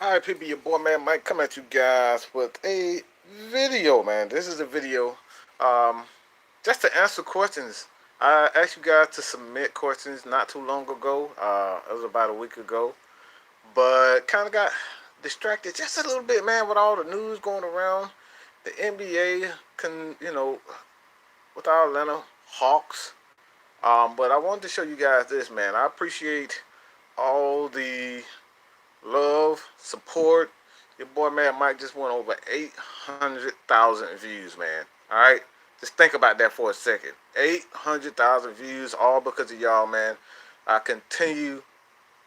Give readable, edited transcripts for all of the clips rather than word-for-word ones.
Hi, people, your boy, man, Mike, come at you guys with a video, man. This is a video um, just to answer questions. I asked you guys to submit questions not too long ago. It was about a week ago, but kind of got distracted just a little bit, man, with all the news going around. The NBA with our Atlanta Hawks. But I wanted to show you guys this, man. I appreciate all the love, support. Your boy, man, Mike just went over 800,000 views, man. All right? Just think about that for a second. 800,000 views, all because of y'all, man. I continue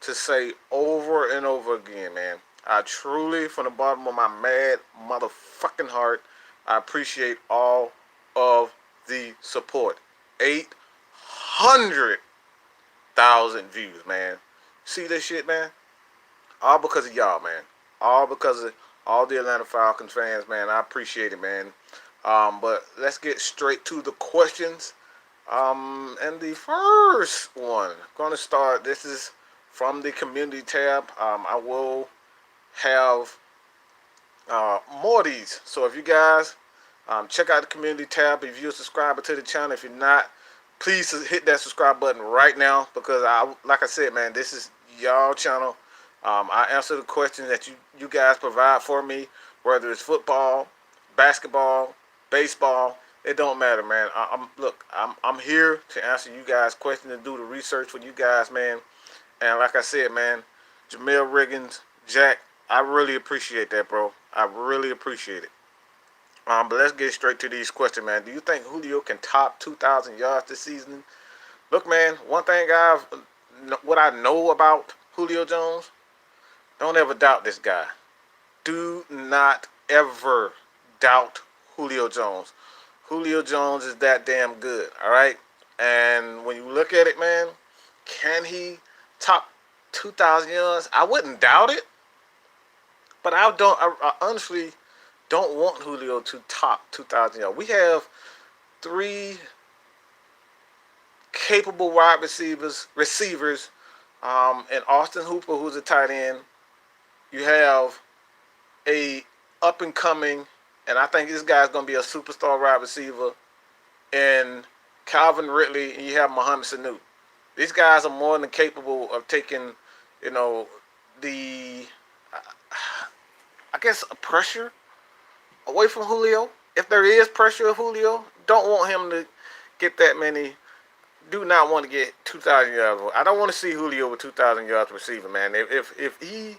to say over and over again, man. I truly, from the bottom of my mad motherfucking heart, I appreciate all of the support. 800,000 views, man. See this shit, man? All because of y'all, man. All because of all the Atlanta Falcons fans, man. I appreciate it, man. But let's get straight to the questions. And the first one, going to start. This is from the community tab. I will have more of these. So if you guys check out the community tab, if you're a subscriber to the channel, if you're not, please hit that subscribe button right now because like I said, man, this is y'all channel. I answer the questions that you guys provide for me, whether it's football, basketball, baseball. It don't matter, man. I'm here to answer you guys' questions and do the research for you guys, man. And like I said, man, Jamil Riggins, Jack, I really appreciate that, bro. I really appreciate it. But let's get straight to these questions, man. Do you think Julio can top 2,000 yards this season? Look, man, one thing what I know about Julio Jones, don't ever doubt this guy. Do not ever doubt Julio Jones. Julio Jones is that damn good, all right? And when you look at it, man, can he top 2,000 yards? I wouldn't doubt it, but I honestly don't want Julio to top 2,000 yards. We have three capable wide receivers, and Austin Hooper, who's a tight end. You have a up and coming, and I think this guy's gonna be a superstar wide receiver. And Calvin Ridley, and you have Mohamed Sanu. These guys are more than capable of taking, you know, the I guess pressure away from Julio. If there is pressure of Julio, don't want him to get that many. Do not want to get 2,000 yards. I don't want to see Julio with 2,000 yards receiving, man. If he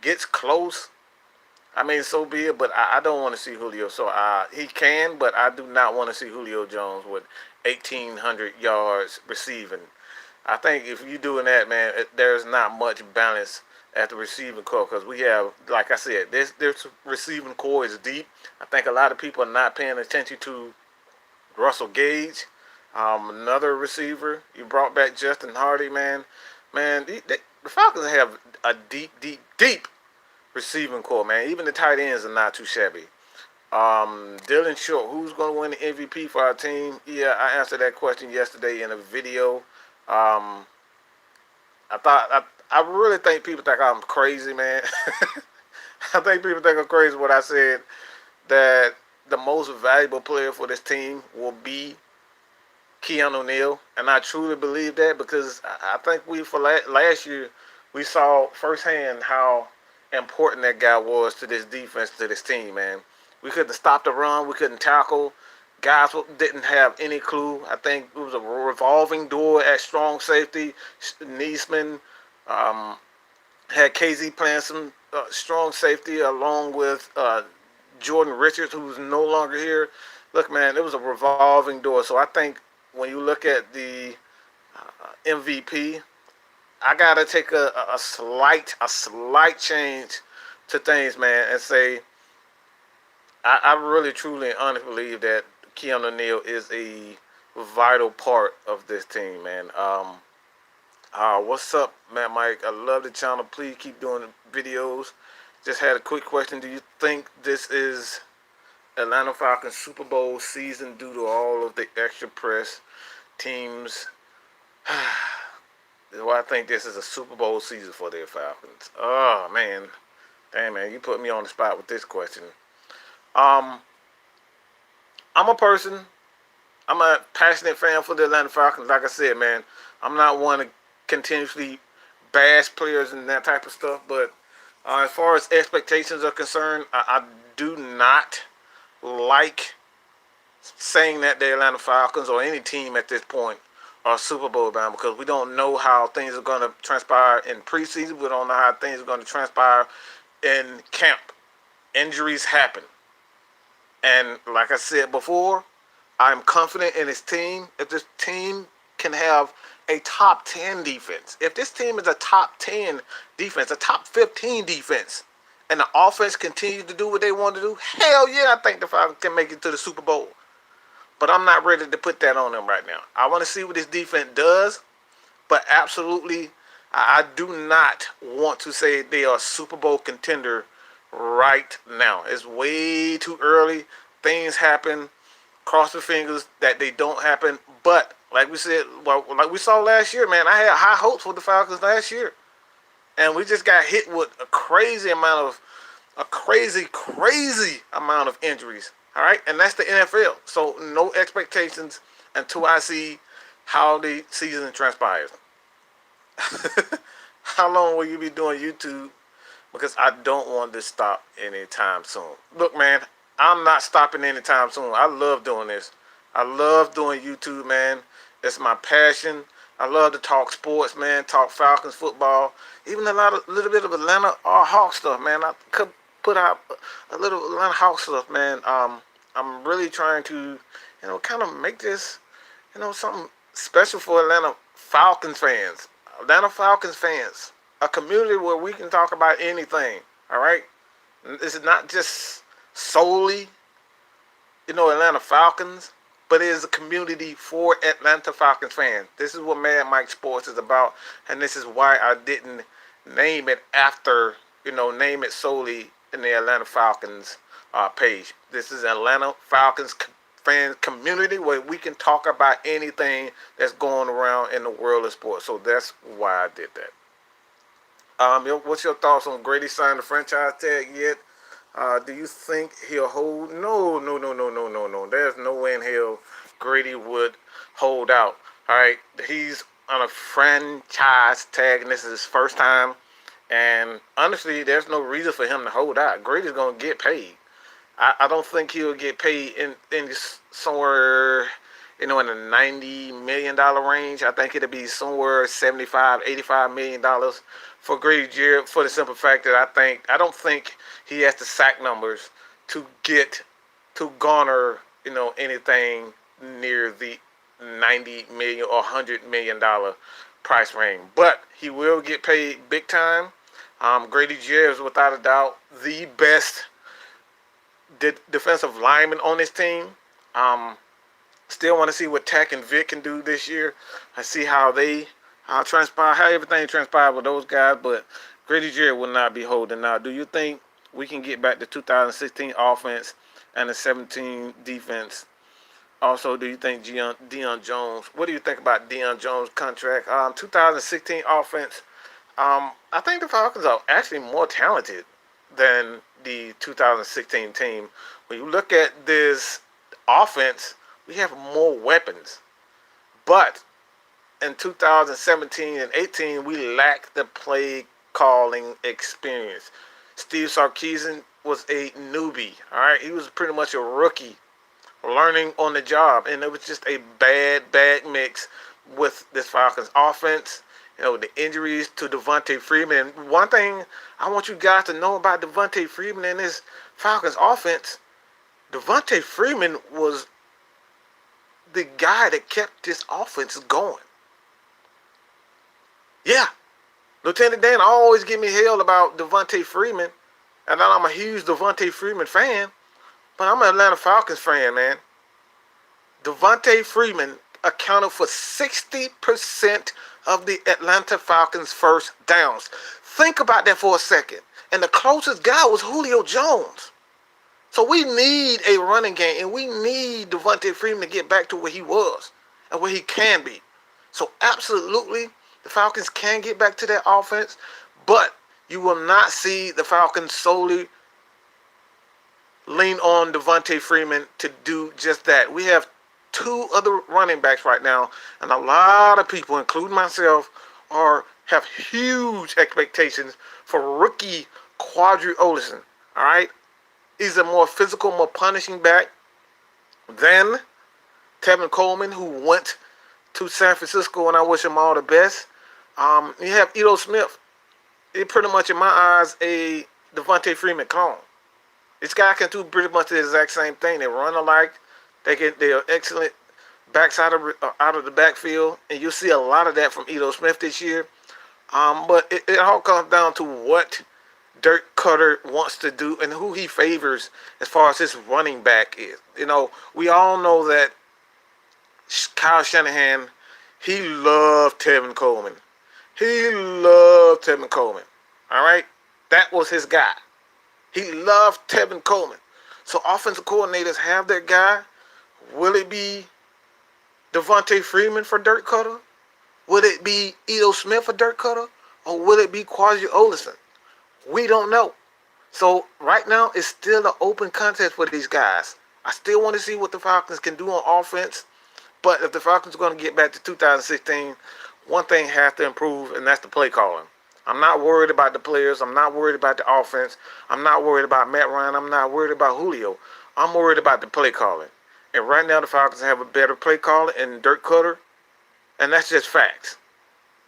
gets close, I mean, so be it. But I don't want to see Julio. So he can, but I do not want to see Julio Jones with 1,800 yards receiving. I think if you're doing that, man, there's not much balance at the receiving core because we have, like I said, this receiving core is deep. I think a lot of people are not paying attention to Russell Gage, another receiver. You brought back Justin Hardy, man. Man, the Falcons have a deep receiving core, man. Even the tight ends are not too shabby. Dylan Short, who's going to win the MVP for our team? Yeah, I answered that question yesterday in a video. Um, I really think people think I'm crazy, man. I think people think I'm crazy when I said that the most valuable player for this team will be Keanu Neal, and I truly believe that because I think for last year we saw firsthand how important that guy was to this defense, to this team, man. We couldn't stop the run, we couldn't tackle. Guys didn't have any clue. I think it was a revolving door at strong safety. Neesman had KZ playing some strong safety along with Jordan Richards, who's no longer here. Look, man, it was a revolving door. So I think when you look at the MVP, I gotta take a slight change to things, man, and say I really truly and honestly believe that Keanu Neal is a vital part of this team, man. What's up, Matt Mike? I love the channel. Please keep doing videos. Just had a quick question. Do you think this is Atlanta Falcons Super Bowl season due to all of the extra press teams? Well, I think this is a Super Bowl season for the Falcons. Oh, man. Damn, man, you put me on the spot with this question. Um, I'm a person. I'm a passionate fan for the Atlanta Falcons. Like I said, man, I'm not one to continuously bash players and that type of stuff. But as far as expectations are concerned, I do not like saying that the Atlanta Falcons or any team at this point are Super Bowl bound, because we don't know how things are going to transpire in preseason. We don't know how things are going to transpire in camp. Injuries happen. And like I said before, I'm confident in his team. If this team can have a top 10 defense, if this team is a top 10 defense, a top 15 defense, and the offense continues to do what they want to do, hell yeah, I think the Falcons can make it to the Super Bowl. But I'm not ready to put that on them right now. I want to see what this defense does, but absolutely, I do not want to say they are a Super Bowl contender right now. It's way too early. Things happen. Cross the fingers that they don't happen. But like we said, well, like we saw last year, man, I had high hopes for the Falcons last year, and we just got hit with a crazy amount of injuries. All right, and that's the NFL. So no expectations until I see how the season transpires. How long will you be doing YouTube? Because I don't want to stop anytime soon. Look, man, I'm not stopping anytime soon. I love doing this. I love doing YouTube, man. It's my passion. I love to talk sports, man. Talk Falcons football, even little bit of Atlanta Hawks stuff, man. I could put out a little Atlanta Hawks stuff, man. I'm really trying to, kind of make this, something special for Atlanta Falcons fans. Atlanta Falcons fans, a community where we can talk about anything. All right, this is not just solely, Atlanta Falcons, but it is a community for Atlanta Falcons fans. This is what Mad Mike Sports is about, and this is why I didn't name it after, name it solely in the Atlanta Falcons page. This is Atlanta Falcons fan community where we can talk about anything that's going around in the world of sports. So that's why I did that. What's your thoughts on Grady signing the franchise tag yet? Do you think he'll hold? No, no, no, no, no, no, no. There's no way in hell Grady would hold out. All right, he's on a franchise tag, and this is his first time. And honestly, there's no reason for him to hold out. Grady's gonna get paid. I don't think he'll get paid in somewhere, in the $90 million range. I think it'll be somewhere $75, $85 million for Grady Jarrett, for the simple fact that I don't think he has the sack numbers to garner, anything near the $90 million or $100 million price range. But he will get paid big time. Grady Jarrett is without a doubt the best defensive lineman on this team. Still want to see what Tack and Vic can do this year. I see how they transpire, how everything transpired with those guys. But Grady Jarrett will not be holding out. Do you think we can get back to 2016 offense and the 17 defense? Also, do you think Deion Jones? What do you think about Deion Jones' contract? 2016 offense. I think the Falcons are actually more talented than the 2016 team. When you look at this offense, we have more weapons. But in 2017 and 18, we lacked the play calling experience. Steve Sarkisian was a newbie. All right, he was pretty much a rookie, learning on the job, and it was just a bad mix with this Falcons offense. The injuries to Devontae Freeman. And one thing I want you guys to know about Devontae Freeman and this Falcons offense, Devontae Freeman was the guy that kept this offense going. Yeah. Lieutenant Dan always give me hell about Devontae Freeman, and I'm a huge Devontae Freeman fan, but I'm an Atlanta Falcons fan, man. Devontae Freeman accounted for 60% of the Atlanta Falcons' first downs. Think about that for a second. And the closest guy was Julio Jones. So we need a running game, and we need Devontae Freeman to get back to where he was and where he can be. So absolutely, the Falcons can get back to that offense, but You will not see the Falcons solely lean on Devontae Freeman to do just that. We have two other running backs right now, and a lot of people, including myself, have huge expectations for rookie Quadri Olison. All right, he's a more physical, more punishing back than Tevin Coleman, who went to San Francisco, and I wish him all the best. You have Ito Smith. He pretty much, in my eyes, a Devontae Freeman clone. This guy can do pretty much the exact same thing. They run alike. They are excellent backs out of the backfield, and you'll see a lot of that from Ito Smith this year. But it all comes down to what Dirk Cutter wants to do and who he favors as far as his running back is. You know, we all know that Kyle Shanahan, he loved Tevin Coleman. He loved Tevin Coleman. All right? That was his guy. He loved Tevin Coleman. So offensive coordinators have their guy. Will it be Devontae Freeman for Dirk Cutter? Will it be Ito Smith for Dirk Cutter? Or will it be Quadri Olison? We don't know. So right now, it's still an open contest for these guys. I still want to see what the Falcons can do on offense. But if the Falcons are going to get back to 2016, one thing has to improve, and that's the play calling. I'm not worried about the players. I'm not worried about the offense. I'm not worried about Matt Ryan. I'm not worried about Julio. I'm worried about the play calling. And right now, the Falcons have a better play caller in Dirk Cutter, and that's just facts.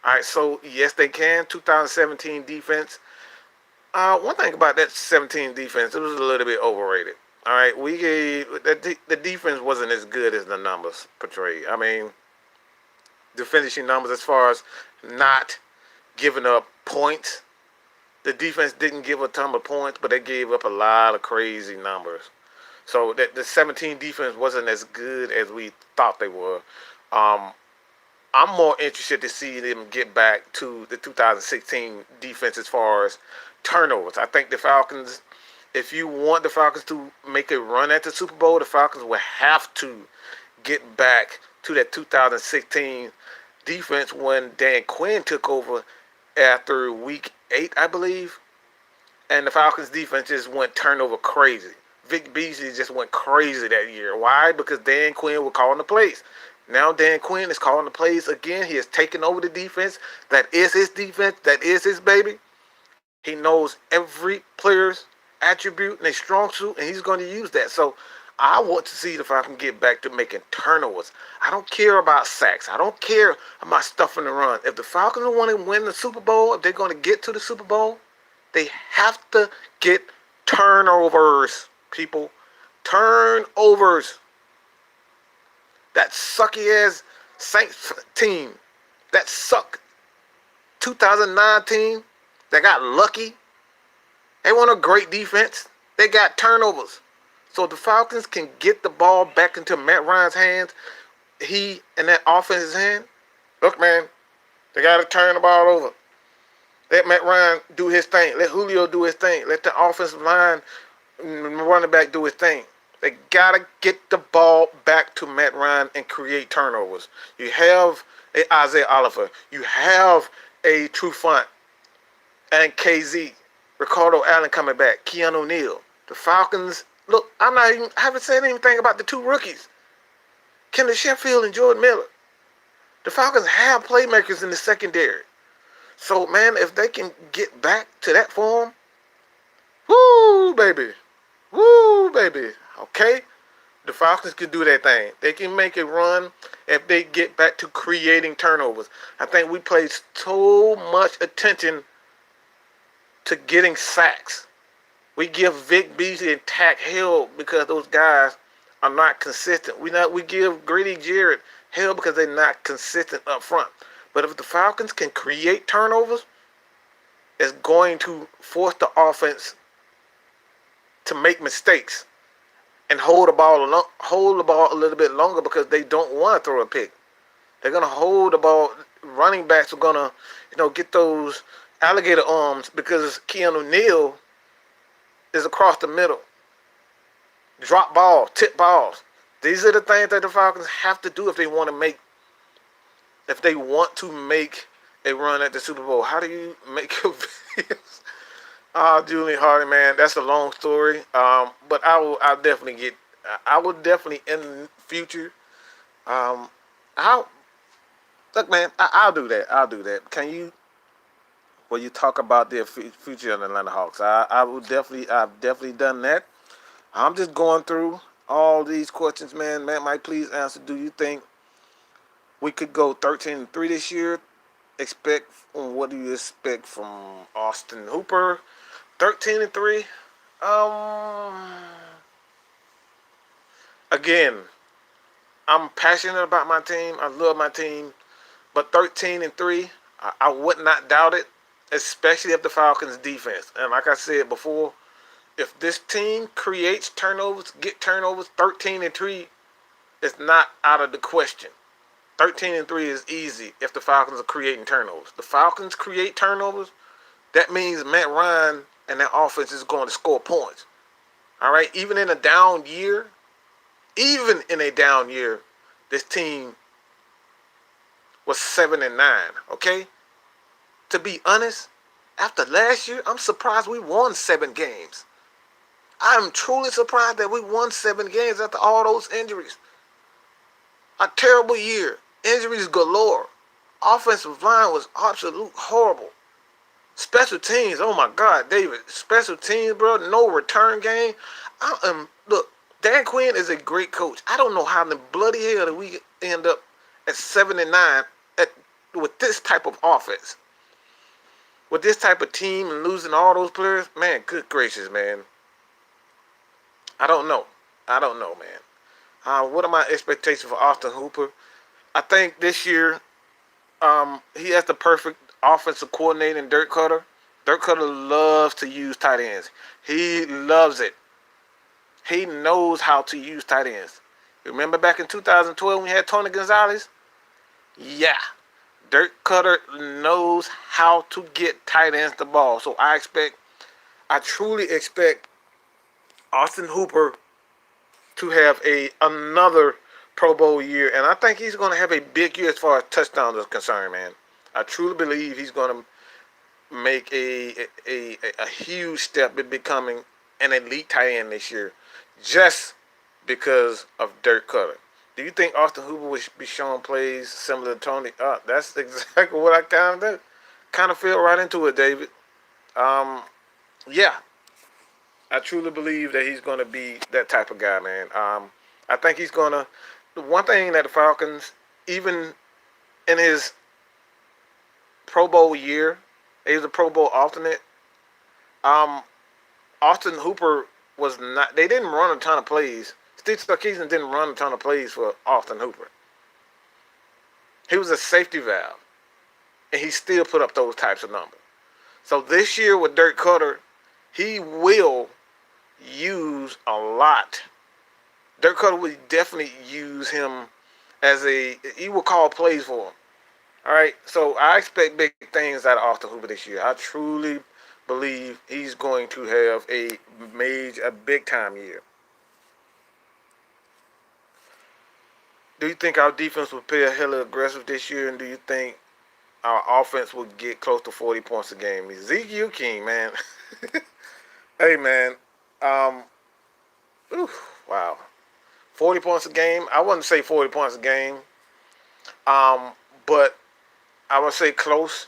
All right, so yes, they can. 2017 defense. One thing about that 17 defense, it was a little bit overrated. All right, the defense wasn't as good as the numbers portrayed. I mean, the finishing numbers as far as not giving up points. The defense didn't give a ton of points, but they gave up a lot of crazy numbers. So the 17 defense wasn't as good as we thought they were. I'm more interested to see them get back to the 2016 defense as far as turnovers. I think the Falcons, if you want the Falcons to make a run at the Super Bowl, the Falcons will have to get back to that 2016 defense when Dan Quinn took over after week 8, I believe. And the Falcons defense just went turnover crazy. Vic Beasley just went crazy that year. Why? Because Dan Quinn was calling the plays. Now Dan Quinn is calling the plays again. He has taken over the defense. That is his defense. That is his baby. He knows every player's attribute and a strong suit, and he's going to use that. So I want to see if I can get back to making turnovers. I don't care about sacks. I don't care about stuffing the run. If the Falcons want to win the Super Bowl, if they're going to get to the Super Bowl, they have to get turnovers, people. Turnovers. That sucky-ass Saints team, that suck 2009 team that got lucky, they want a great defense. They got turnovers. So if the Falcons can get the ball back into Matt Ryan's hands, he and that offense's hand, look, man, they got to turn the ball over. Let Matt Ryan do his thing. Let Julio do his thing. Let the offensive line running back do his thing. They got to get the ball back to Matt Ryan and create turnovers. You have a Isaiah Oliver. You have a Trufant and KZ. Ricardo Allen coming back. Keanu Neal. The Falcons, look, I haven't said anything about the two rookies. Kenneth Sheffield and Jordan Miller. The Falcons have playmakers in the secondary. So, man, if they can get back to that form, woo, baby. Woo, baby. Okay? The Falcons can do their thing. They can make a run if they get back to creating turnovers. I think we played so much attention to getting sacks. We give Vic Beasley and Tack hell because those guys are not consistent. We give Grady Jarrett hell because they're not consistent up front. But if the Falcons can create turnovers, it's going to force the offense to make mistakes and hold the ball a little bit longer because they don't want to throw a pick. They're gonna hold the ball. Running backs are gonna, get those alligator arms because Keanu Neal is across the middle. Drop balls, tip balls. These are the things that the Falcons have to do if they want to make a run at the Super Bowl. How do you make your videos? Julian Hardy, man, that's a long story. But I'll definitely get. I will definitely in the future. Um, I'll look, man. I'll do that. I'll do that. Can you? When you talk about their future in the Atlanta Hawks, I will definitely. I've definitely done that. I'm just going through all these questions, man. Man, Mike, please answer. Do you think we could go 13-3 this year? What do you expect from Austin Hooper? 13-3. Um, Again, I'm passionate about my team. I love my team, but 13-3, I would not doubt it, especially if the Falcons defense. And like I said before, if this team creates turnovers, get turnovers, 13-3 is not out of the question. 13-3 is easy if the Falcons are creating turnovers. The Falcons create turnovers, that means Matt Ryan and that offense is going to score points. All right, even in a down year, this team was 7-9. Okay, to be honest, after last year, I'm surprised we won 7 games. I'm truly surprised that we won 7 games after all those injuries. A terrible year, injuries galore. Offensive line was absolute horrible. Special teams, oh my God, David. Special teams, bro. No return game. Look, Dan Quinn is a great coach. I don't know how in the bloody hell that we end up at 7-9 with this type of offense, with this type of team, and losing all those players. Man, good gracious, man. I don't know. I don't know, man. What are my expectations for Austin Hooper? I think this year, he has the perfect offensive coordinator in Dirk Cutter. Dirk Cutter loves to use tight ends. He loves it. He knows how to use tight ends. Remember back in 2012 when we had Tony Gonzalez? Yeah. Dirk Cutter knows how to get tight ends the ball. So I truly expect Austin Hooper to have another Pro Bowl year. And I think he's going to have a big year as far as touchdowns is concerned, man. I truly believe he's going to make a huge step in becoming an elite tight end this year, just because of Dirk Cutter. Do you think Austin Hooper will be showing plays similar to Tony? That's exactly what I kind of feel right into it, David. Yeah, I truly believe that he's going to be that type of guy, man. I think he's going to. The one thing that the Falcons, even in his Pro Bowl year, he was a Pro Bowl alternate. Um, Austin Hooper was not. They didn't run a ton of plays. Steve Sarkisian didn't run a ton of plays for Austin Hooper. He was a safety valve, and he still put up those types of numbers. So this year with Dirk Cutter, he will use a lot. Dirk Cutter will definitely use him he will call plays for him. All right, so I expect big things out of Austin Hooper this year. I truly believe he's going to have a big time year. Do you think our defense will play a hella aggressive this year, and do you think our offense will get close to 40 points a game? Ezekiel King, man. Hey, man. Um, wow. 40 points a game. I wouldn't say 40 points a game, but I would say close.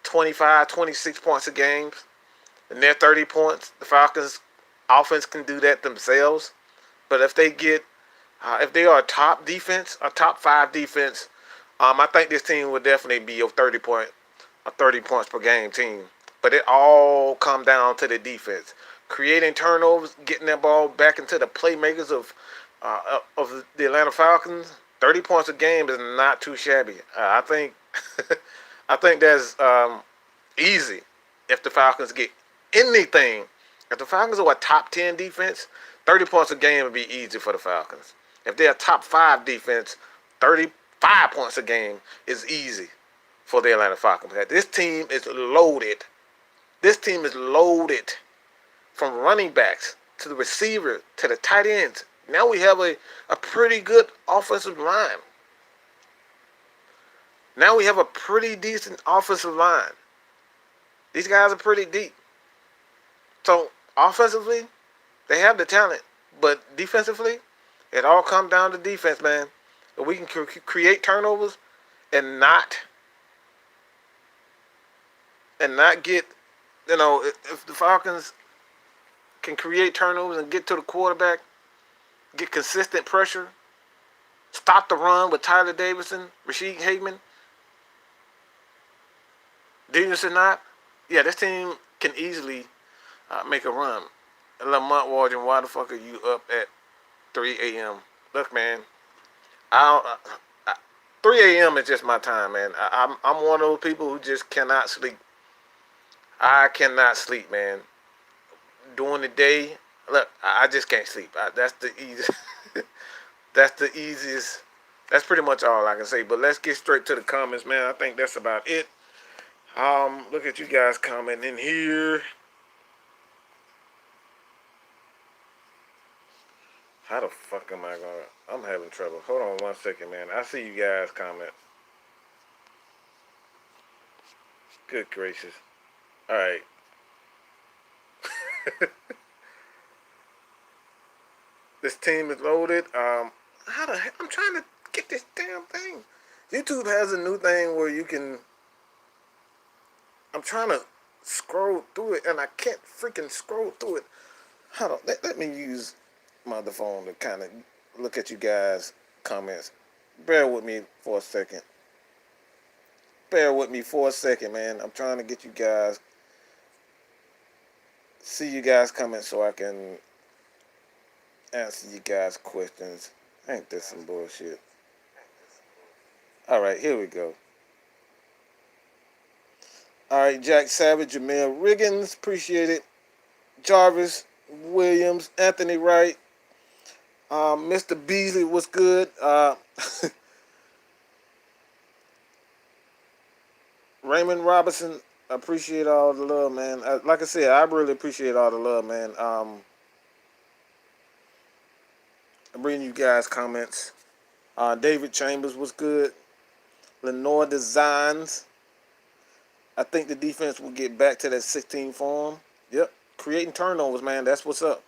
25, 26 points a game. And they're 30 points. The Falcons offense can do that themselves. But if they are a top defense, a top 5 defense, I think this team would definitely be a 30 points per game team. But it all comes down to the defense, creating turnovers, getting that ball back into the playmakers of the Atlanta Falcons. 30 points a game is not too shabby. I think I think that's easy if the Falcons get anything. If the Falcons are a top 10 defense, 30 points a game would be easy for the Falcons. If they're a top 5 defense, 35 points a game is easy for the Atlanta Falcons. This team is loaded. This team is loaded from running backs to the receiver to the tight ends. Now we have a pretty good offensive line. Now we have a pretty decent offensive line. These guys are pretty deep. So offensively, they have the talent, but defensively, it all comes down to defense, man. If we can create turnovers and not get, if the Falcons can create turnovers and get to the quarterback, get consistent pressure, stop the run with Tyler Davidson, Rashid Hageman, Daniel Sinat, yeah, this team can easily make a run. Lamont Waldron, why the fuck are you up at 3 a.m.? Look, man, I don't. 3 a.m. is just my time, man. I'm one of those people who just cannot sleep. I cannot sleep, man. During the day, look, I just can't sleep. That's the easiest. That's the easiest. That's pretty much all I can say. But let's get straight to the comments, man. I think that's about it. Look at you guys commenting here. How the fuck am I gonna? I'm having trouble. Hold on 1 second, man. I see you guys comment. Good gracious. All right. This team is loaded. How the heck? I'm trying to get this damn thing. YouTube has a new thing where you can. I'm trying to scroll through it and I can't freaking scroll through it. Hold on. Let me use my other phone to kind of look at you guys' comments. Bear with me for a second. Bear with me for a second, man. I'm trying to get you guys. See you guys comment so I can answer you guys' questions. Ain't this some bullshit? Alright, here we go. Alright, Jack Savage, Jamil Riggins, appreciate it. Jarvis Williams, Anthony Wright, Mr. Beasley, what's good? Raymond Robinson, appreciate all the love, man. Like I said, I really appreciate all the love, man. I'm reading you guys' comments. David Chambers was good. Lenore Designs. I think the defense will get back to that 16 form. Yep. Creating turnovers, man. That's what's up.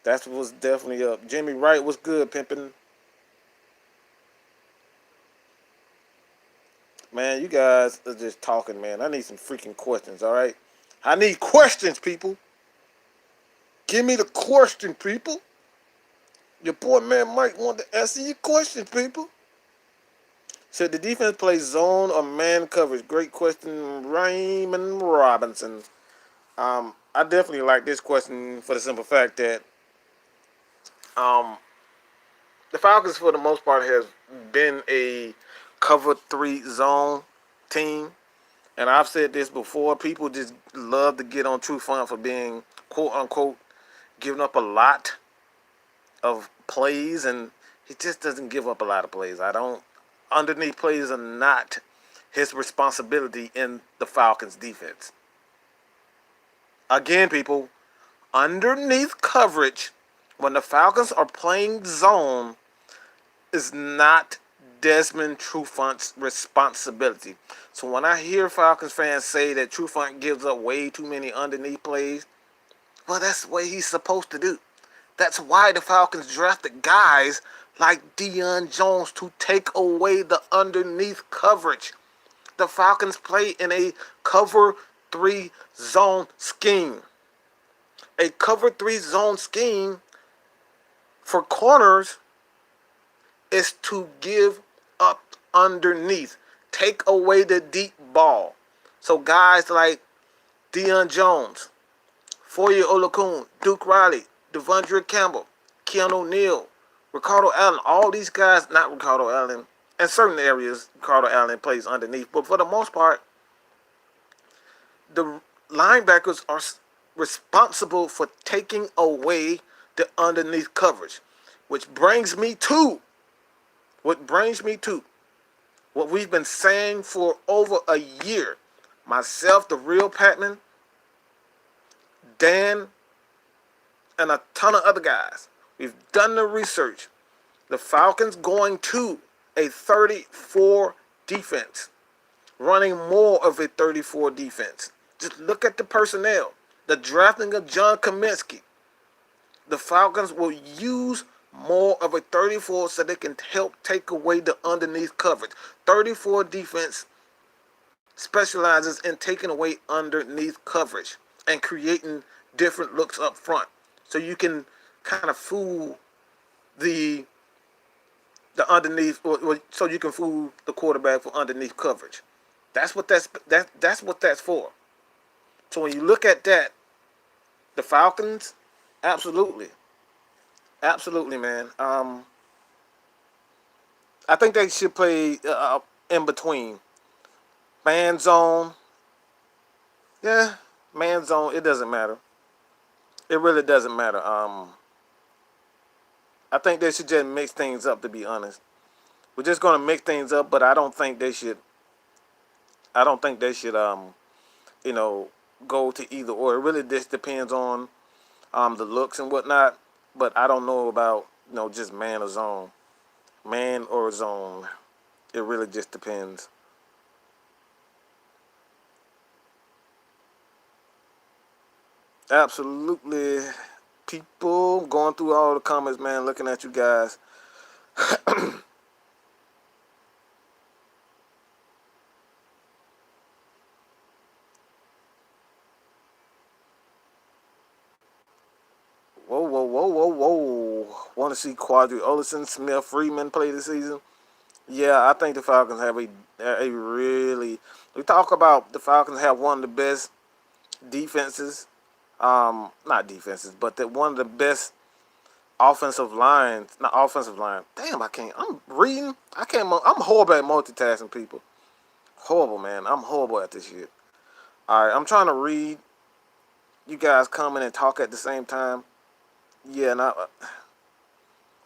That's what's definitely up. Jimmy Wright was good, pimping. Man, you guys are just talking, man. I need some freaking questions, all right? I need questions, people. Give me the question, people. Your boy, man, Mike wanted to answer your questions, people. Should the defense play zone or man coverage? Great question, Raymond Robinson. I definitely like this question for the simple fact that the Falcons, for the most part, has been a cover 3 zone team. And I've said this before. People just love to get on True Fun for being, quote unquote, giving up a lot of plays. And he just doesn't give up a lot of plays. Underneath plays are not his responsibility in the Falcons defense. Again, people, underneath coverage, when the Falcons are playing zone, is not Desmond Trufant's responsibility. So when I hear Falcons fans say that Trufant gives up way too many underneath plays, well, that's what he's supposed to do. That's why the Falcons drafted guys like Julio Jones to take away the underneath coverage. The Falcons play in a cover 3 zone scheme. A cover 3 zone scheme for corners is to give up underneath. Take away the deep ball. So guys like Julio Jones, Foye Oluokun, Duke Riley, Devondre Campbell, Keanu Neal, Ricardo Allen, all these guys, not Ricardo Allen, in certain areas, Ricardo Allen plays underneath, but for the most part, the linebackers are responsible for taking away the underneath coverage, which brings me to what we've been saying for over a year. Myself, the real Patman, Dan, and a ton of other guys. We've done the research. The Falcons going to a 34 defense, running more of a 34 defense. Just look at the personnel. The drafting of John Kaminsky. The Falcons will use more of a 34 so they can help take away the underneath coverage. 34 defense specializes in taking away underneath coverage and creating different looks up front. So you can kind of fool the underneath, or so you can fool the quarterback for underneath coverage. That's what that's for. So when you look at that, the Falcons, absolutely, absolutely, man. I think they should play in between man zone. Yeah, man zone. It doesn't matter. It really doesn't matter. I think they should just mix things up. To be honest, we're just gonna mix things up, but I don't think they should. I don't think they should. You know, go to either or. It really just depends on the looks and whatnot. But I don't know about just man or zone, man or zone. It really just depends. Absolutely, people going through all the comments, man. Looking at you guys. Whoa, whoa, whoa, whoa, whoa. Want to see Quadri Olison, Smith, Freeman play this season? Yeah, I think the Falcons have a really. We talk about the Falcons have one of the best defenses. Not defenses, but one of the best offensive lines. Not offensive line. Damn, I can't. I'm reading. I can't. I'm horrible at multitasking, people. Horrible, man. I'm horrible at this shit. All right, I'm trying to read. You guys come in and talk at the same time. Yeah, now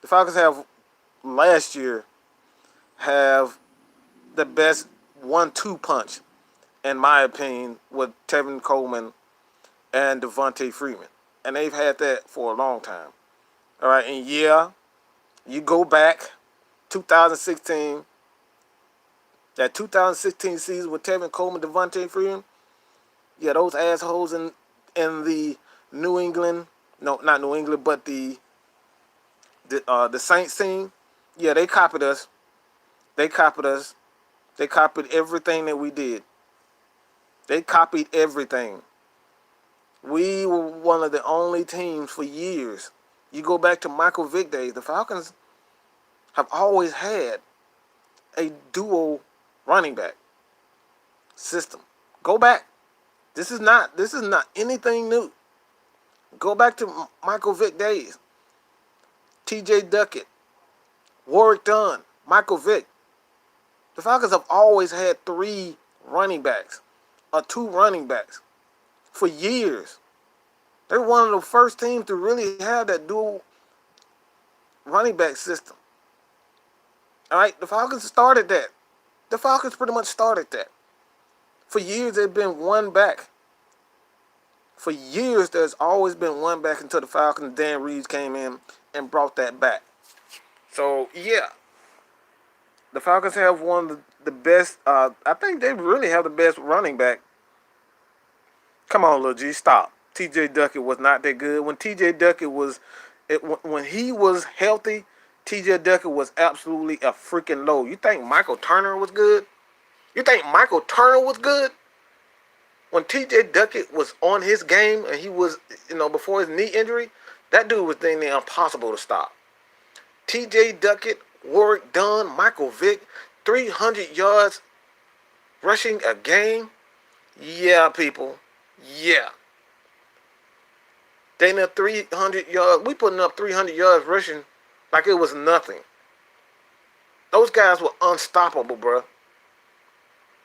the Falcons have last year have the best 1-2 punch, in my opinion, with Tevin Coleman and Devontae Freeman. And they've had that for a long time. All right, and yeah, you go back 2016, that 2016 season with Tevin Coleman, Devontae Freeman, yeah, those assholes in the New England, no, not New England, but the Saints team, yeah, they copied us. They copied us. They copied everything that we did. They copied everything. We were one of the only teams for years. You go back to Michael Vick days, the Falcons have always had a dual running back system. Go back. This is not anything new. Go back to Michael Vick days. T.J. Duckett, Warwick Dunn, Michael Vick. The Falcons have always had 3 running backs or 2 running backs for years. They're one of the first teams to really have that dual running back system. All right, the Falcons started that. The Falcons pretty much started that. For years, they've been one back. For years, there's always been one back until the Falcons, Dan Reeves came in and brought that back. So, yeah, the Falcons have one of the best. I think they really have the best running back. Come on, Lil G, stop. T.J. Duckett was not that good. When T.J. Duckett when he was healthy, T.J. Duckett was absolutely a freaking load. You think Michael Turner was good? You think Michael Turner was good? When T.J. Duckett was on his game and he was, before his knee injury, that dude was dang near impossible to stop. T.J. Duckett, Warwick Dunn, Michael Vick, 300 yards rushing a game. Yeah, people. Yeah. They near 300 yards. We putting up 300 yards rushing like it was nothing. Those guys were unstoppable, bro.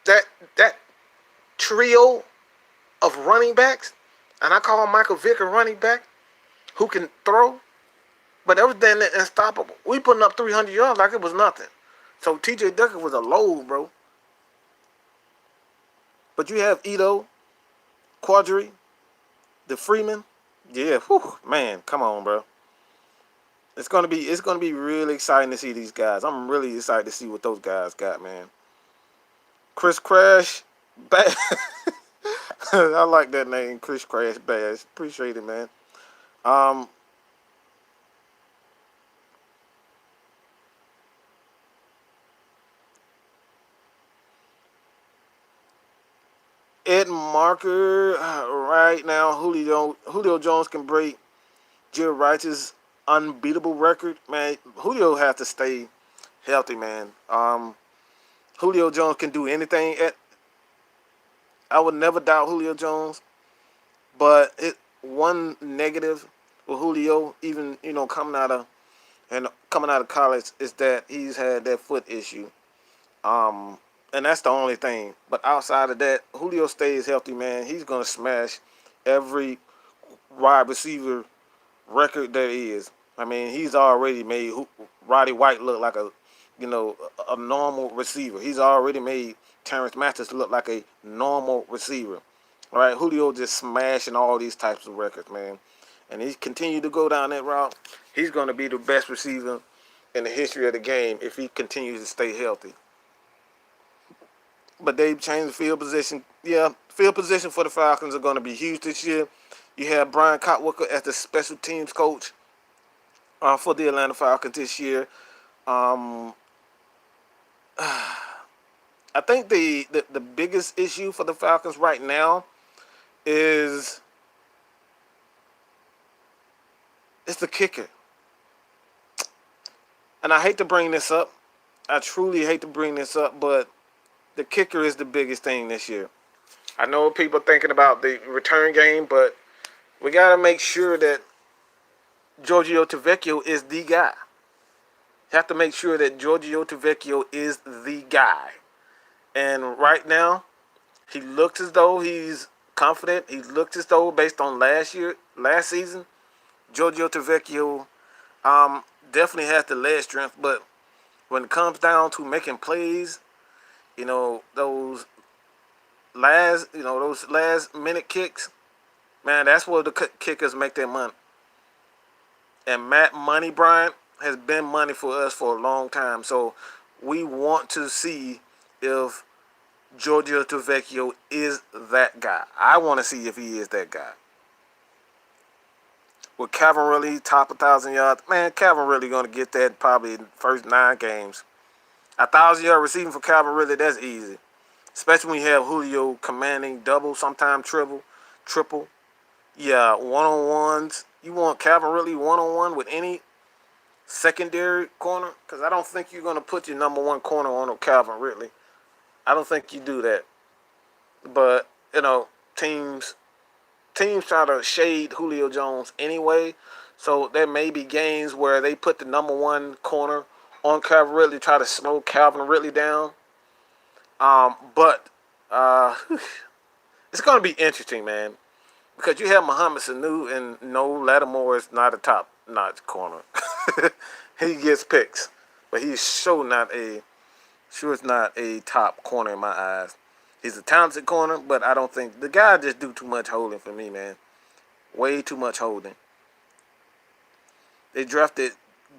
That trio of running backs, and I call Michael Vick a running back who can throw, but that was damn unstoppable. We putting up 300 yards like it was nothing. So T.J. Duckett was a load, bro. But you have Ito, Quadri, the Freeman. Yeah, whew, man, come on, bro. It's gonna be really exciting to see these guys. I'm really excited to see what those guys got, man. Chris Crash Bash. I like that name, Chris Crash Bash. Appreciate it, man. Um, Ed Marker, right now, Julio Jones can break Jill Wright's unbeatable record. Man, Julio has to stay healthy, man. Julio Jones can do anything. I would never doubt Julio Jones, but one negative with Julio, even coming out of college, is that he's had that foot issue. Um, and that's the only thing. But outside of that, Julio stays healthy, man. He's gonna smash every wide receiver record there is. I mean, he's already made Roddy White look like a normal receiver. He's already made Terrence Mathis look like a normal receiver. All right, Julio just smashing all these types of records, man. And he continued to go down that route. He's going to be the best receiver in the history of the game if he continues to stay healthy. But they've changed the field position. Yeah, field position for the Falcons are going to be huge this year. You have Brian Cotwicker as the special teams coach for the Atlanta Falcons this year. Um, I think the biggest issue for the Falcons right now is it's the kicker. And I hate to bring this up. I truly hate to bring this up, but the kicker is the biggest thing this year. I know people are thinking about the return game, but we got to make sure that Giorgio Tavecchio is the guy. You have to make sure that Giorgio Tavecchio is the guy. And right now, he looks as though he's confident. He looks as though, based on last season, Giorgio Tavecchio definitely has the leg strength. But when it comes down to making plays, those last minute kicks, man, that's where the kickers make their money. And Matt Money Bryant has been money for us for a long time. So we want to see if Giorgio Tavecchio is that guy. I want to see if he is that guy. With Calvin Ridley, top 1,000 yards, man, Calvin Ridley going to get that probably in the first 9 games. 1,000-yard receiving for Calvin Ridley, that's easy. Especially when you have Julio commanding double, sometimes triple. Yeah, one-on-ones. You want Calvin Ridley one-on-one with any secondary corner? Because I don't think you're going to put your number one corner on Calvin Ridley. I don't think you do that. But, teams try to shade Julio Jones anyway. So there may be games where they put the number one corner on Calvin Ridley, try to slow Calvin Ridley down. But it's going to be interesting, man. Because you have Mohamed Sanu, and no, Lattimore is not a top-notch corner. He gets picks. But he's sure is not a top corner in my eyes. He's a talented corner, but I don't think the guy just do too much holding for me, man. Way too much holding. They drafted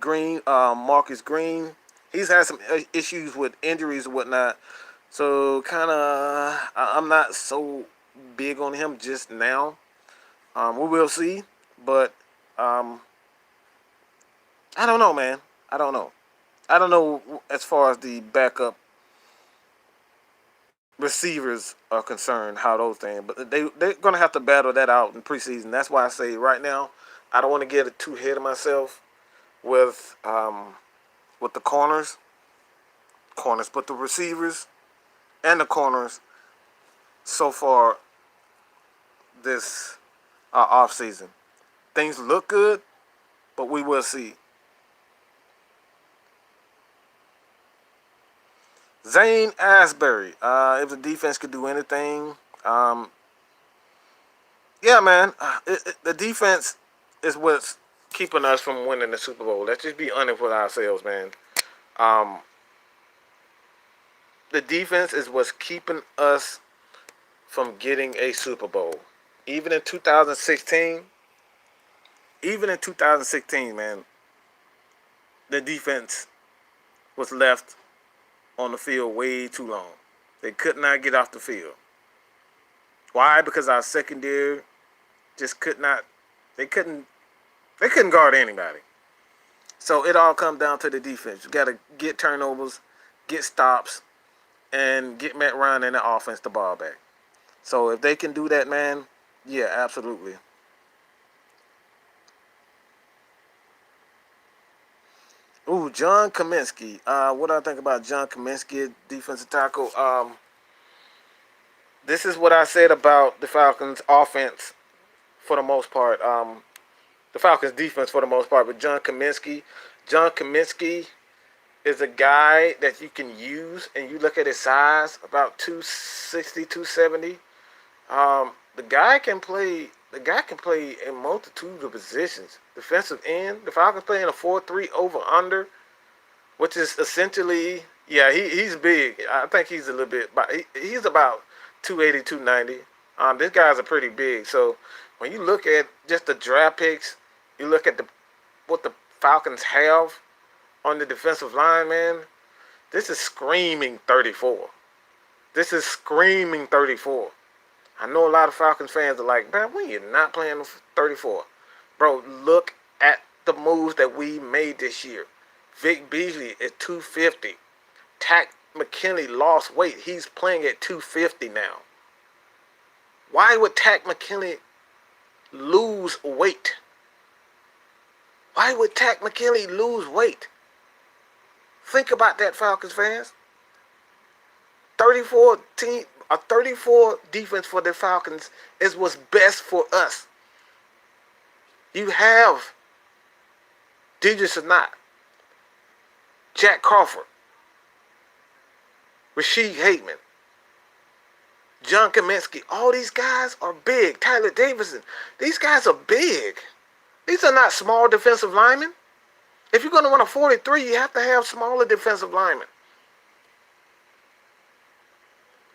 Marcus Green. He's had some issues with injuries and whatnot. So I'm not so big on him just now. We will see, but I don't know, man. I don't know. I don't know as far as the backup receivers are concerned, how those things. But they're gonna have to battle that out in preseason. That's why I say right now, I don't want to get too ahead of myself with the corners, but the receivers and the corners so far this off season. Things look good, but we will see. Zane Asbury. If the defense could do anything, yeah, man. The defense is what's keeping us from winning the Super Bowl. Let's just be honest with ourselves, man. Um, the defense is what's keeping us from getting a Super Bowl. Even in 2016, man, the defense was left on the field way too long. They could not get off the field. Why? Because our secondary just could not. They couldn't. They couldn't guard anybody. So it all comes down to the defense. You got to get turnovers, get stops, and get Matt Ryan and the offense the ball back. So if they can do that, man, yeah, absolutely. Ooh, John Kaminsky. What do I think about John Kaminsky, defensive tackle? This is what I said about the Falcons' offense for the most part. The Falcons' defense for the most part, but John Kaminsky is a guy that you can use, and you look at his size, about 260, 270. The guy can play. The guy can play a multitude of positions. Defensive end. The Falcons playing a 4-3 over under, which is essentially, yeah, he's big. I think he's a little bit. He's about 280, 290. This guy's a pretty big. So when you look at just the draft picks, you look at what the Falcons have on the defensive line, man. This is screaming 34. This is screaming 34. I know a lot of Falcons fans are like, man, we are not playing 34. Bro, look at the moves that we made this year. Vic Beasley is 250. Tack McKinley lost weight. He's playing at 250 now. Why would Tack McKinley lose weight? Why would Tack McKinley lose weight? Think about that, Falcons fans. 34 defense for the Falcons is what's best for us. You have DJ Sanat, Jack Crawford, Rasheed Hateman, John Kaminsky. All these guys are big. Tyler Davison. These guys are big. These are not small defensive linemen. If you're going to run a 43, you have to have smaller defensive linemen.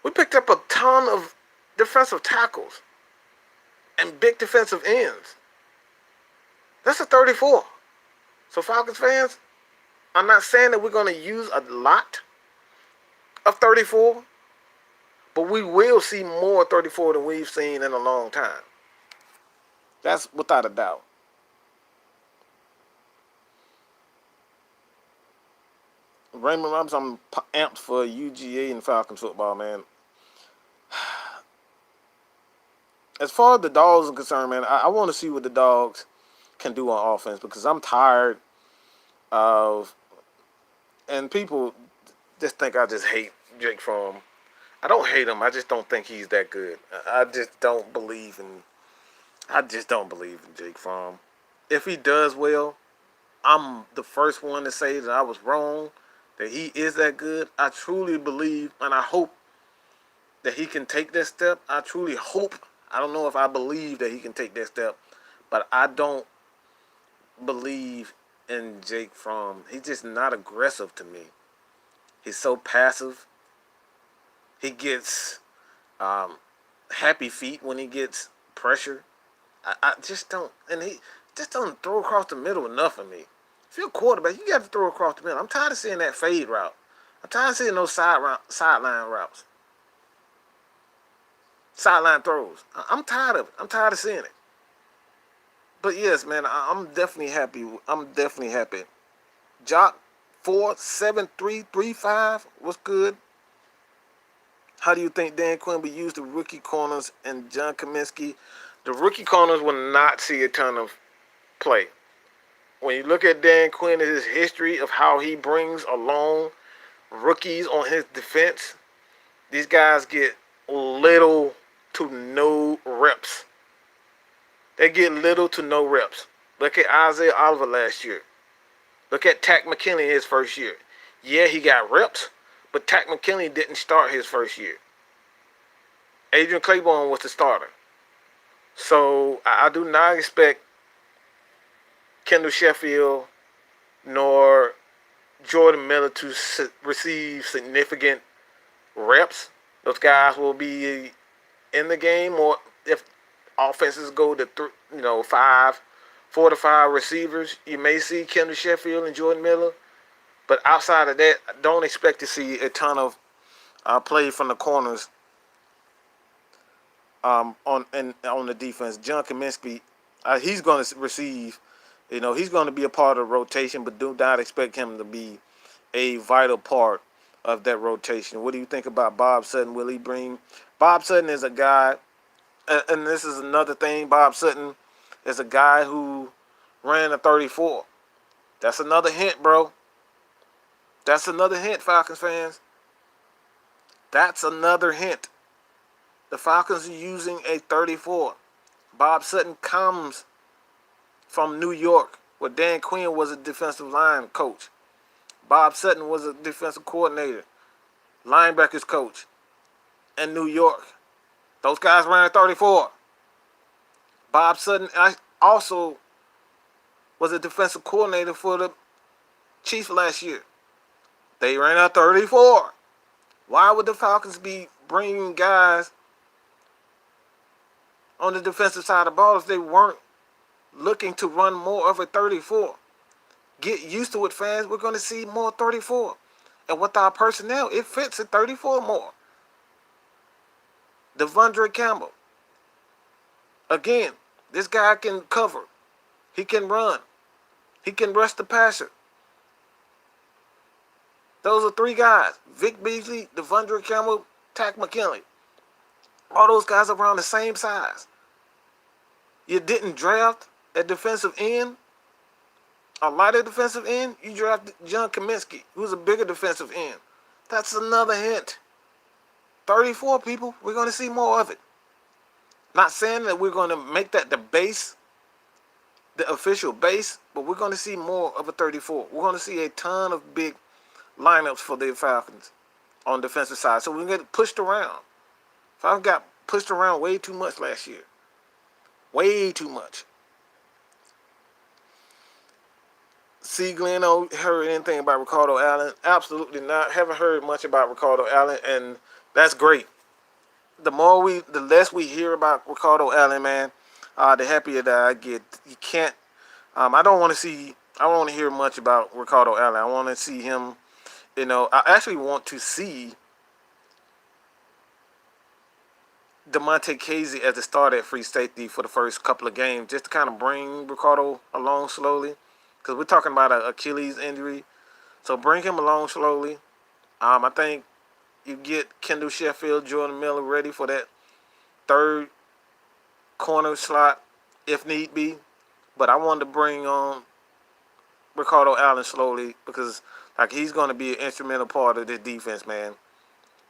We picked up a ton of defensive tackles and big defensive ends. That's a 34. So Falcons fans, I'm not saying that we're going to use a lot of 34, but we will see more 34 than we've seen in a long time. That's without a doubt. Raymond Robinson, I'm amped for UGA and Falcons football, man. As far as the Dogs are concerned, man, I want to see what the Dogs can do on offense because I'm tired of, and people just think I just hate Jake Fromm. I don't hate him. I just don't think he's that good. I just don't believe in Jake Fromm. If he does well, I'm the first one to say that I was wrong, that he is that good. I truly believe, and I hope that he can take that step. I truly hope. I don't know if I believe that he can take that step, but I don't believe in Jake Fromm. He's just not aggressive to me. He's so passive. He gets happy feet when he gets pressure. I just don't, and he just doesn't throw across the middle enough for me. If you're a quarterback, you got to throw across the middle. I'm tired of seeing that fade route. I'm tired of seeing those sideline routes. Sideline throws. I'm tired of it. I'm tired of seeing it. But yes, man, I'm definitely happy. Jock 47335 was good. How do you think Dan Quinn will use the rookie corners and John Kaminsky? The rookie corners will not see a ton of play. When you look at Dan Quinn and his history of how he brings along rookies on his defense, these guys get little to no reps. They get little to no reps. Look at Isaiah Oliver last year. Look at Tack McKinley his first year. Yeah, he got reps, but Tack McKinley didn't start his first year. Adrian Claiborne was the starter. So I do not expect Kendall Sheffield nor Jordan Miller to receive significant reps. Those guys will be in the game, or if offenses go to 4 to 5 receivers, you may see Kendall Sheffield and Jordan Miller. But outside of that, I don't expect to see a ton of play from the corners on the defense. John Kaminsky, he's going to receive. He's going to be a part of the rotation, but do not expect him to be a vital part of that rotation. What do you think about Bob Sutton? Will he bring? Bob Sutton is a guy, and this is another thing. Bob Sutton is a guy who ran a 34. That's another hint, bro. That's another hint, Falcons fans. That's another hint. The Falcons are using a 34. Bob Sutton comes from New York, where Dan Quinn was a defensive line coach. Bob Sutton was a defensive coordinator, linebackers coach in New York. Those guys ran a 34. Bob Sutton also was a defensive coordinator for the Chiefs last year. They ran a 34. Why would the Falcons be bringing guys on the defensive side of the ball if they weren't looking to run more of a 34? Get used to it, fans. We're going to see more 34. And with our personnel, it fits at 34 more. Devondre Campbell. Again, this guy can cover. He can run. He can rush the passer. Those are three guys. Vic Beasley, Devondre Campbell, Tack McKinley. All those guys are around the same size. You didn't draft a defensive end, a lighter defensive end. You drafted John Kaminsky, who's a bigger defensive end. That's another hint. 34 people, we're going to see more of it. Not saying that we're going to make that the base, the official base, but we're going to see more of a 34. We're going to see a ton of big lineups for the Falcons on the defensive side. So we're going to get pushed around. Falcons got pushed around way too much last year. Way too much. See, Glenn, heard anything about Ricardo Allen? Absolutely not. Haven't heard much about Ricardo Allen, and that's great. The less we hear about Ricardo Allen, man, the happier that I get. You can't. I don't want to hear much about Ricardo Allen. I want to see him. I actually want to see DeMonte Casey as the starter at free safety for the first couple of games, just to kind of bring Ricardo along slowly, because we're talking about an Achilles injury. So bring him along slowly. I think you get Kendall Sheffield, Jordan Miller ready for that third corner slot if need be. But I wanted to bring on Ricardo Allen slowly because he's going to be an instrumental part of this defense, man.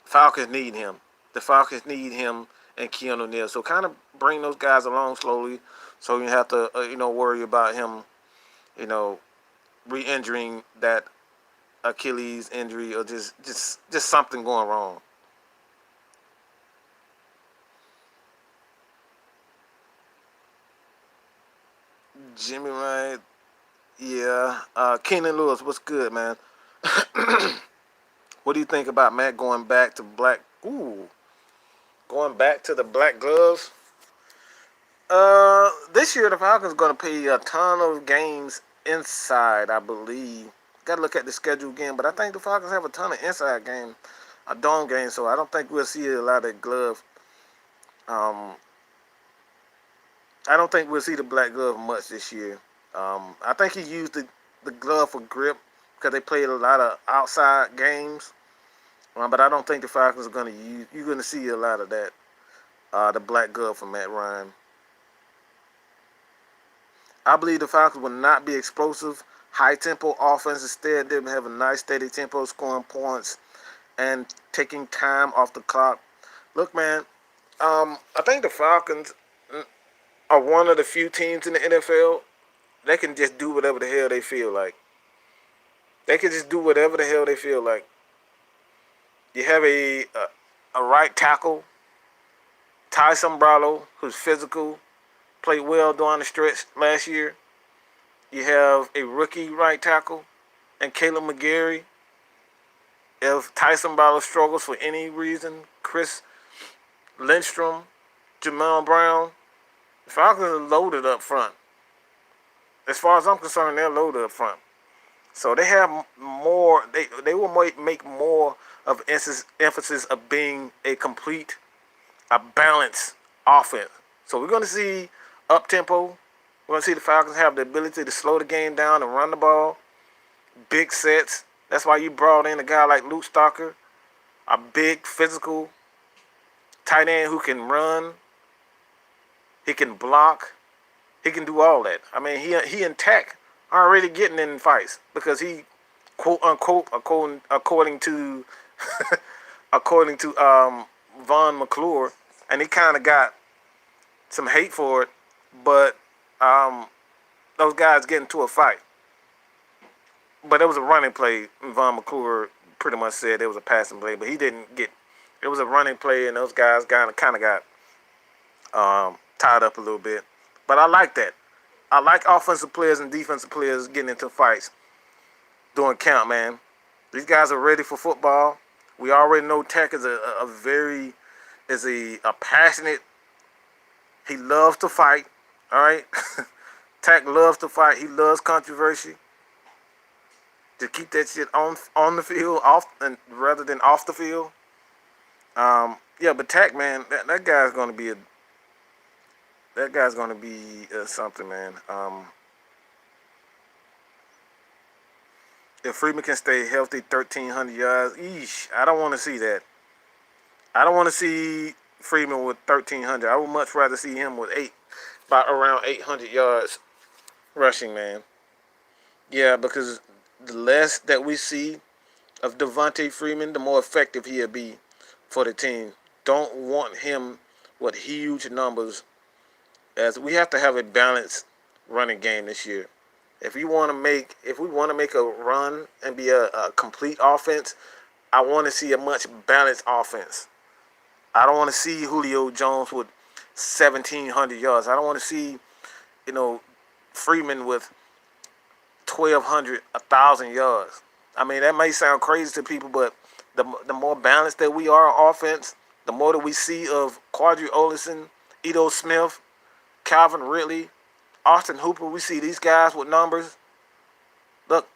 Falcons need him. The Falcons need him and Keanu Neal. So kind of bring those guys along slowly so you have to, worry about him, re-injuring that Achilles injury or just something going wrong. Jimmy Wright, yeah. Keenan Lewis, what's good, man? What do you think about Matt going back to black? Going back to the black gloves. This year the Falcons going to play a ton of games inside, I believe. Got to look at the schedule again, but I think the Falcons have a ton of inside games, a dome game, so I don't think we'll see a lot of glove. I don't think we'll see the black glove much this year. I think he used the glove for grip because they played a lot of outside games. But I don't think the Falcons are going to use. You're going to see a lot of that. The black glove from Matt Ryan. I believe the Falcons will not be explosive, high-tempo offense. Instead, they'll have a nice, steady tempo, scoring points, and taking time off the clock. Look, man, I think the Falcons are one of the few teams in the NFL they can just do whatever the hell they feel like. They can just do whatever the hell they feel like. You have a right tackle, Ty Sombralo, who's physical, played well during the stretch last year. You have a rookie right tackle and Caleb McGarry. If Tyson Bauer struggles for any reason, Chris Lindstrom, Jamal Brown, the Falcons are loaded up front. As far as I'm concerned, they're loaded up front. So they have more. They will make more of emphasis of being a balanced offense. So we're going to see up tempo. We're going to see the Falcons have the ability to slow the game down and run the ball, big sets. That's why you brought in a guy like Luke Stalker, a big physical tight end who can run, he can block, he can do all that. I mean, he and Tech are already getting in fights because he, quote unquote, according to according to Von McClure, and he kind of got some hate for it, but um, those guys get into a fight. But it was a running play. Von McClure pretty much said it was a passing play, but he didn't get. It was a running play, and those guys kind of got tied up a little bit. But I like that. I like offensive players and defensive players getting into fights during camp, man. These guys are ready for football. We already know Tech is a passionate. He loves to fight. All right, Tech loves to fight. He loves controversy. To keep that shit on the field, off and rather than off the field. Yeah, but Tech, man, that guy's gonna be something, man. If Freeman can stay healthy, 1,300 yards, eesh, I don't want to see that. I don't want to see Freeman with 1,300. I would much rather see him with about around 800 yards rushing, man. Yeah, because the less that we see of Devontae Freeman, the more effective he'll be for the team. Don't want him with huge numbers, as we have to have a balanced running game this year. If we want to make a run and be a complete offense, I want to see a much balanced offense. I don't want to see Julio Jones with 1,700 yards. I don't want to see, Freeman with 1,200, 1,000 yards. I mean, that may sound crazy to people, but the more balanced that we are on offense, the more that we see of Quadri Olison, Ito Smith, Calvin Ridley, Austin Hooper. We see these guys with numbers. Look,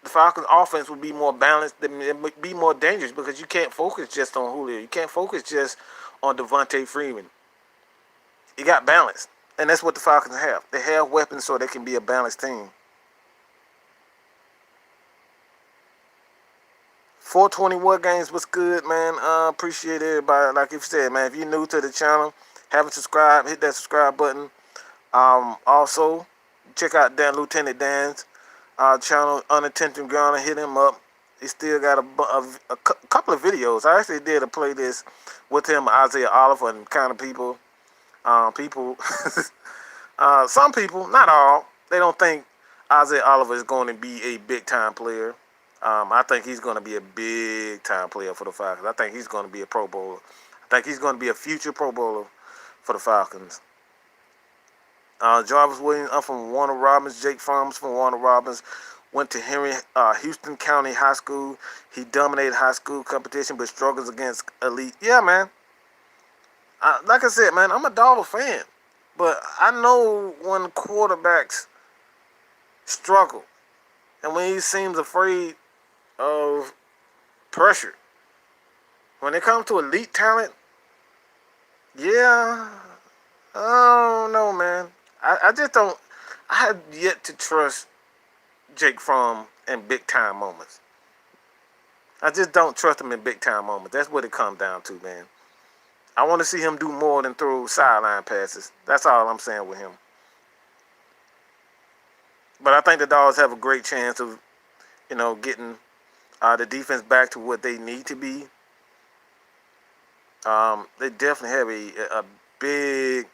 the Falcons' offense would be more balanced. It would be more dangerous because you can't focus just on Julio. You can't focus just on Devontae Freeman. You got balance, and that's what the Falcons have. They have weapons so they can be a balanced team. 421 games was good, man. Appreciate everybody. Like you said, man, if you're new to the channel, haven't subscribed, hit that subscribe button. Also, check out Lieutenant Dan's channel, Unintentional Ground, and hit him up. He still got a couple of videos. I actually did a playlist with him, Isaiah Oliver, and kind of people, some people, not all, they don't think Isaiah Oliver is going to be a big-time player. I think he's going to be a big-time player for the Falcons. I think he's going to be a Pro Bowler. I think he's going to be a future Pro Bowler for the Falcons. Jarvis Williams, I'm from Warner Robins. Jake Fromm's from Warner Robins. Went to Houston County High School. He dominated high school competition, but struggles against elite. Yeah, man. Like I said, man, I'm a Dolphins fan. But I know when quarterbacks struggle and when he seems afraid of pressure. When it comes to elite talent, yeah, I don't know, man. I just don't. I have yet to trust Jake Fromm in big time moments. I just don't trust him in big time moments. That's what it comes down to, man. I want to see him do more than throw sideline passes. That's all I'm saying with him. But I think the Dogs have a great chance of, getting the defense back to what they need to be. They definitely have a big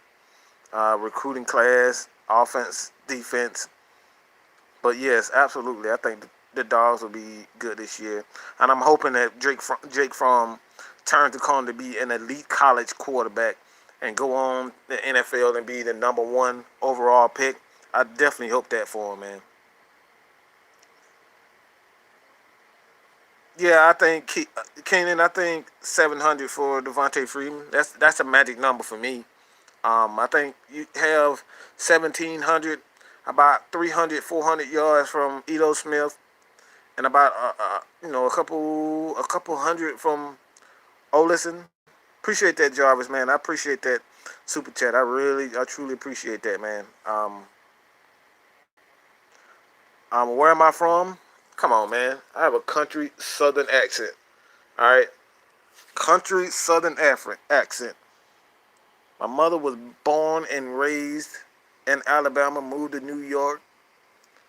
recruiting class, offense, defense. But yes, absolutely, I think the Dogs will be good this year, and I'm hoping that Jake Fromm turns the corner to be an elite college quarterback and go on the NFL and be the #1 overall pick. I definitely hope that for him, man. Yeah, I think Keenan. I think 700 for Devontae Freeman. That's a magic number for me. I think you have 1,700, about 300, 400 yards from Ito Smith, and about a couple hundred from Olison. Appreciate that, Jarvis, man. I appreciate that super chat. I truly appreciate that, man. Where am I from? Come on, man. I have a country southern accent. All right, country southern accent. My mother was born and raised in Alabama, moved to New York.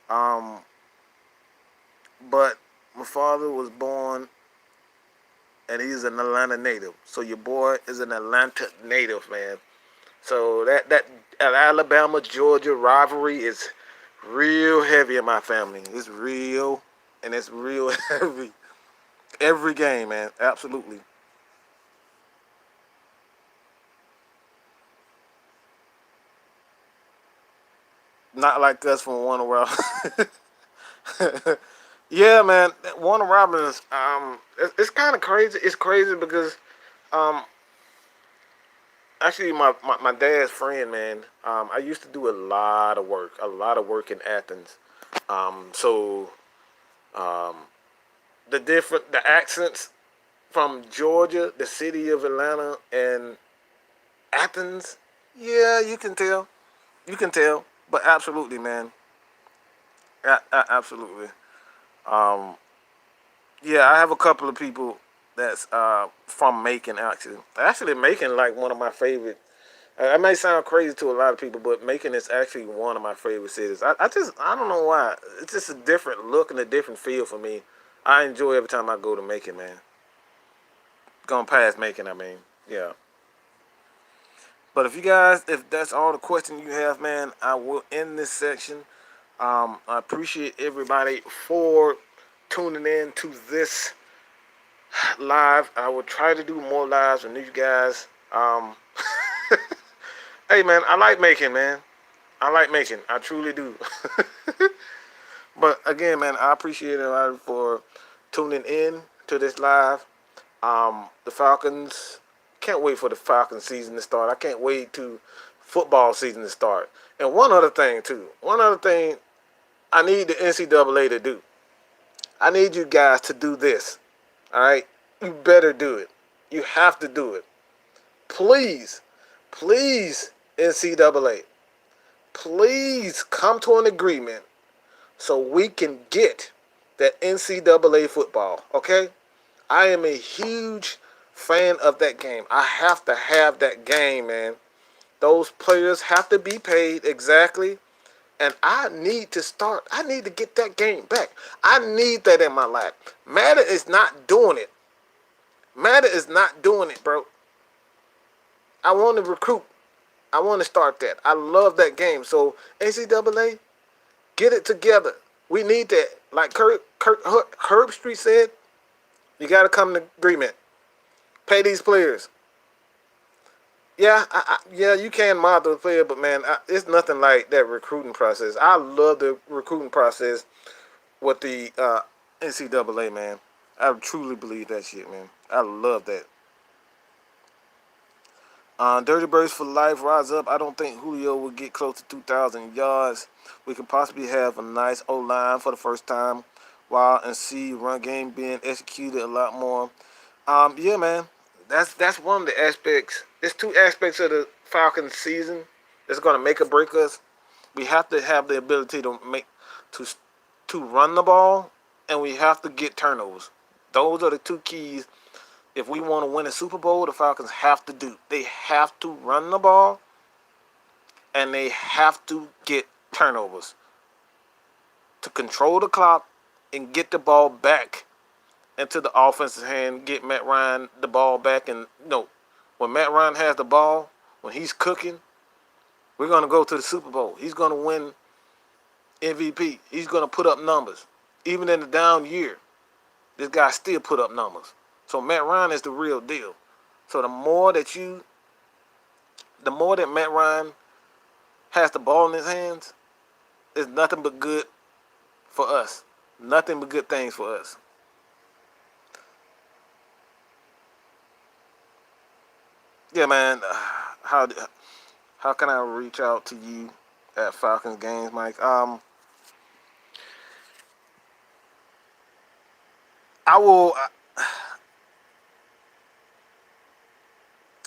Um, but my father was born and he's an Atlanta native. So your boy is an Atlanta native, man. So that Alabama Georgia rivalry is real heavy in my family. It's real and it's real heavy. Every game, man. Absolutely. Not like us from Warner World. Yeah, man. Warner Robins. It's kind of crazy. It's crazy because um, actually, my dad's friend, man. I used to do a lot of work in Athens. So um, the accents from Georgia, the city of Atlanta, and Athens. Yeah, you can tell. You can tell. But absolutely, man. Absolutely. Um, yeah, I have a couple of people that's from Macon. Actually, Macon like one of my favorite. That may sound crazy to a lot of people, but Macon is actually one of my favorite cities. I don't know why. It's just a different look and a different feel for me. I enjoy every time I go to Macon, man. Going past Macon, I mean, yeah. But if that's all the questions you have, man, I will end this section. I appreciate everybody for tuning in to this live. I will try to do more lives with you guys. Hey, man, I like making, man. I like making. I truly do. But again, man, I appreciate everybody for tuning in to this live. The Falcons, can't wait for the Falcons season to start. I can't wait to football season to start. And one other thing too. One other thing I need the NCAA to do. I need you guys to do this. All right? You better do it. You have to do it. Please, please, NCAA, please come to an agreement so we can get that NCAA football. Okay? I am a huge fan of that game. I have to have that game, man. Those players have to be paid exactly. And I need to start. I need to get that game back. I need that in my life. Madden is not doing it. Madden is not doing it, bro. I want to recruit. I want to start that. I love that game. So NCAA, get it together. We need that. Like Herb Street said, you got to come to agreement. Pay these players. Yeah, yeah, you can monitor the player, but man, it's nothing like that recruiting process. I love the recruiting process with the NCAA, man. I truly believe that shit, man. I love that. Dirty Birds for life, rise up. I don't think Julio will get close to 2,000 yards. We could possibly have a nice O line for the first time, while and see run game being executed a lot more. Yeah, man, that's one of the aspects. There's two aspects of the Falcons season that's gonna make or break us. We have to have the ability to to run the ball, and we have to get turnovers. Those are the two keys. If we want to win a Super Bowl, the Falcons have to do. They have to run the ball, and they have to get turnovers to control the clock and get the ball back into the offensive hand. Get Matt Ryan the ball back, and when Matt Ryan has the ball, when he's cooking, we're gonna go to the Super Bowl. He's gonna win MVP. He's gonna put up numbers, even in the down year. This guy still put up numbers. So Matt Ryan is the real deal. So the more that Matt Ryan has the ball in his hands, it's nothing but good for us. Nothing but good things for us. Yeah, man. How how can I reach out to you at Falcons games, Mike? I will.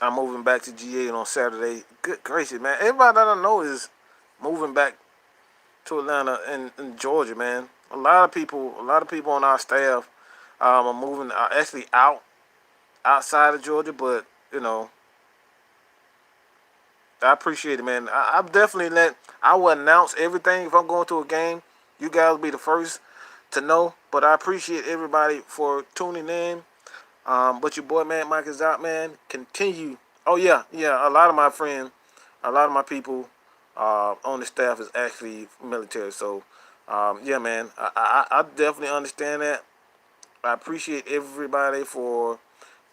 I'm moving back to GA on Saturday. Good gracious, man! Everybody that I know is moving back to Atlanta and Georgia, man. A lot of people on our staff are moving actually outside of Georgia, but you know, I appreciate it, man. I'm definitely I will announce everything if I'm going to a game. You guys will be the first to know, but I appreciate everybody for tuning in. But your boy, man, Mike is out, man. Continue. Oh yeah, yeah. A lot of my people on the staff is actually military. So, yeah, man, I definitely understand that. I appreciate everybody for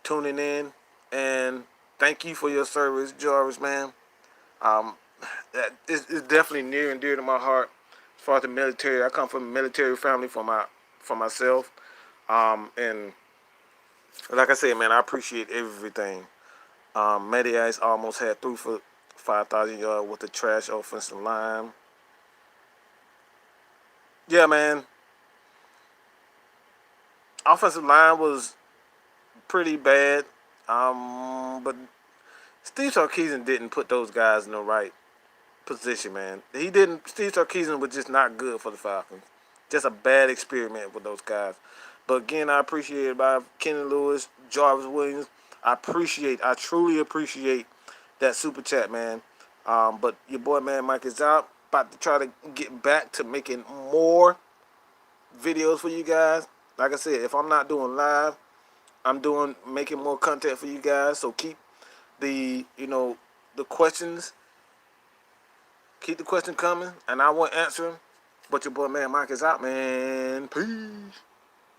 tuning in, and thank you for your service, Jarvis, man. Um, that is definitely near and dear to my heart. As far as the military, I come from a military family for myself, and like I said, man, I appreciate everything. Matty Ice almost had through for 5,000 yards with the trash offensive line. Yeah, man, offensive line was pretty bad, but Steve Sarkisian didn't put those guys in the right position, man. He didn't. Steve Sarkisian was just not good for the Falcons. Just a bad experiment with those guys. But again, I appreciate it by Kenny Lewis, Jarvis Williams. I truly appreciate that super chat, man. But your boy, man, Mike is out. About to try to get back to making more videos for you guys. Like I said, if I'm not doing live, I'm doing making more content for you guys. So keep the questions. Keep the question coming, and I won't answer them. But your boy, man, Mike is out, man. Peace.